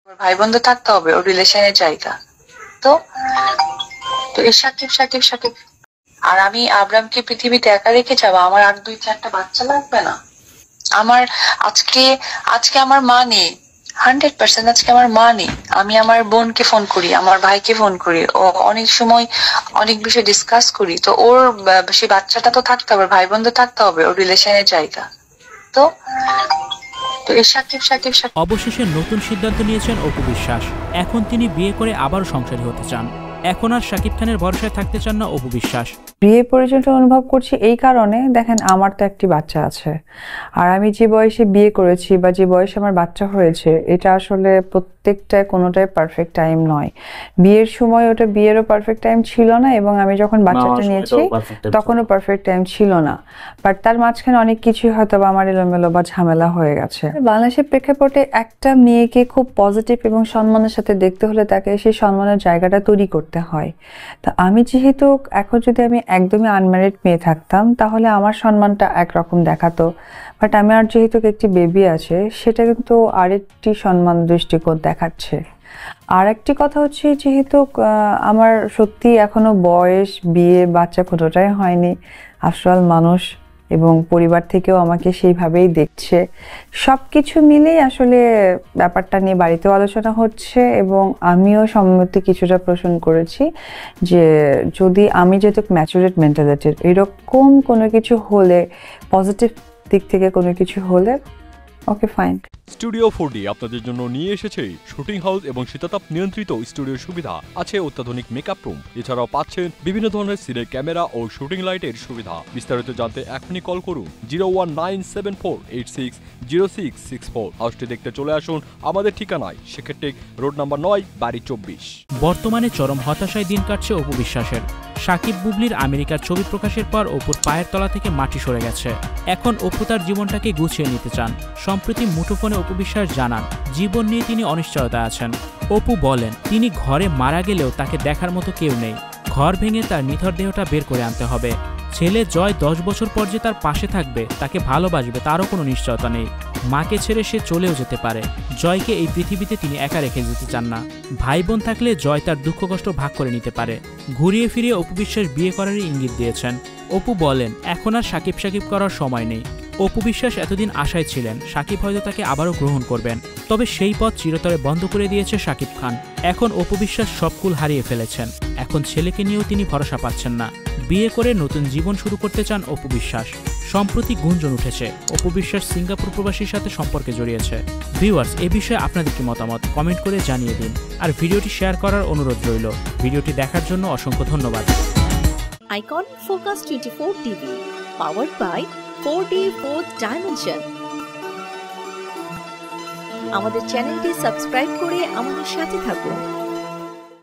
ভাই বন্ধু থাকতে হবে ওর রিলেশনের জায়গা। তো তো এই সাকিব সাকিব সাকিব আর আমি আব্রামকে পৃথিবীতে একা রেখে যাবো? আমার আর 2-4টা বাচ্চা লাগবে না? আমার আজকে আজকে আমার মা নেই, 100% আজকে আমার মা নেই। আমি আমার বোনকে ফোন করি, আমার ভাইকে ফোন করি, ও অনেক সময় অনেক বিষয় ডিসকাস করি। তো ওর সেই বাচ্চাটা তো থাকতে হবে, ভাই বন্ধু থাকতে হবে ওর রিলেশনের জায়গা। তো তো এই সাকিব সাকিব সাকিব অবশেষে নতুন সিদ্ধান্ত নিয়েছেন অপু বিশ্বাস। এখন তিনি বিয়ে করে আবারও সংসারী হতে চান। এখন আর শাকিব খানের ভরসায় থাকতে চান না অপু বিশ্বাস। বিয়ে পরিচয়টা অনুভব করছি এই কারণে, দেখেন আমার তো একটি বাচ্চা আছে, আর আমি যে বয়সে বিয়ে করেছি বা যে বয়সে আমার বাচ্চা হয়েছে, এটা আসলে প্রত্যেকটা কোনোটাই পারফেক্ট টাইম নয়। বিয়ের সময় ওটা বিয়েরও পারফেক্ট টাইম ছিল না, এবং আমি যখন বাচ্চাটা নিয়েছি তখনও পারফেক্ট টাইম ছিল না। বাট তার মাঝখানে অনেক কিছুই হয়তো বা আমার এলোমেলো বা ঝামেলা হয়ে গেছে। বাংলাদেশের প্রেক্ষাপটে একটা মেয়েকে খুব পজিটিভ এবং সম্মানের সাথে দেখতে হলে তাকে সেই সম্মানের জায়গাটা তৈরি করতে হয়। তা আমি যেহেতু এখন যদি আমি একদমই আনম্যারিড মেয়ে থাকতাম তাহলে আমার সম্মানটা একরকম দেখাতো, বাট আমার যেহেতু একটি বেবি আছে সেটা কিন্তু আরেকটি সম্মান দৃষ্টিকোণ দেখাচ্ছে। আর একটি কথা হচ্ছে, যেহেতু আমার সত্যি এখনো বয়স, বিয়ে, বাচ্চা কোনোটাই হয়নি, আফটার মানুষ এবং পরিবার থেকেও আমাকে সেইভাবেই দেখছে, সব কিছু মিলেই আসলে ব্যাপারটা নিয়ে বাড়িতেও আলোচনা হচ্ছে, এবং আমিও সম্মতি কিছুটা পোষণ করেছি যে যদি আমি যেহেতু ম্যাচুরেট মেন্টালিটির, এরকম কোনো কিছু হলে, পজিটিভ দিক থেকে কোনো কিছু হলে, ওকে ফাইন। স্টুডিও 4D আপনাদের জন্য নিয়ে এসেছে শুটিং হাউস এবং শীতাতাপ নিয়ন্ত্রিত স্টুডিওর সুবিধা, আছে অত্যাধুনিক মেকআপ রুম, এছাড়াও পাচ্ছেন বিভিন্ন ধরনের সিনের ক্যামেরা ও শুটিং লাইটের সুবিধা। বিস্তারিত জানতে এখনই কল করুন 01974860664। হাউসটি দেখতে চলে আসুন আমাদের ঠিকানায়, সেক্ষেত্রে রোড নাম্বার 9, বাড়ি 24। বর্তমানে চরম হতাশায় দিন কাটছে অপু বিশ্বাসের। সাকিব বুবলির আমেরিকার ছবি প্রকাশের পর অপুর পায়ের তলা থেকে মাটি সরে গেছে। এখন অপু তার জীবনটাকে গুছিয়ে নিতে চান। সম্প্রতি মুঠোফোনে অপু বিশ্বাস জানান, জীবন নিয়ে তিনি অনিশ্চয়তায় আছেন। অপু বলেন, তিনি ঘরে মারা গেলেও তাকে দেখার মতো কেউ নেই। ঘর ভেঙে তার নিথর দেহটা বের করে আনতে হবে। ছেলে জয় 10 বছর পর যে তার পাশে থাকবে, তাকে ভালোবাসবে, তারও কোনো নিশ্চয়তা নেই। মাকে ছেড়ে সে চলেও যেতে পারে। জয়কে এই পৃথিবীতে তিনি একা রেখে যেতে চান না। ভাই বোন থাকলে জয় তার দুঃখ কষ্ট ভাগ করে নিতে পারে। ঘুরিয়ে ফিরিয়ে অপু বিশ্বাস বিয়ে করারই ইঙ্গিত দিয়েছেন। অপু বলেন, এখন আর সাকিব সাকিব করার সময় নেই। অপু বিশ্বাস এতদিন আশায় ছিলেন সাকিব হয়তো তাকে আবারও গ্রহণ করবেন, তবে সেই পথ চিরতরে বন্ধ করে দিয়েছে সাকিব খান। এখন অপু বিশ্বাস সব কুল হারিয়ে ফেলেছেন। এখন ছেলেকে নিয়েও তিনি ভরসা পাচ্ছেন না। বিয়ে করে নতুন জীবন শুরু করতে চান অপু বিশ্বাস। সম্প্রতি গুঞ্জন উঠেছে অপু বিশ্বাস সিঙ্গাপুর প্রবাসীর সাথে সম্পর্কে জড়িয়েছে। ভিউয়ার্স, এ বিষয়ে আপনাদের কি মতামত কমেন্ট করে জানিয়ে দিন, আর ভিডিওটি শেয়ার করার অনুরোধ রইল। ভিডিওটি দেখার জন্য অসংখ্য ধন্যবাদ। Icon Focus 24 TV, powered by 4D Fourth Dimension। আমাদের চ্যানেলটি সাবস্ক্রাইব করে আমাদের সাথে থাকুন।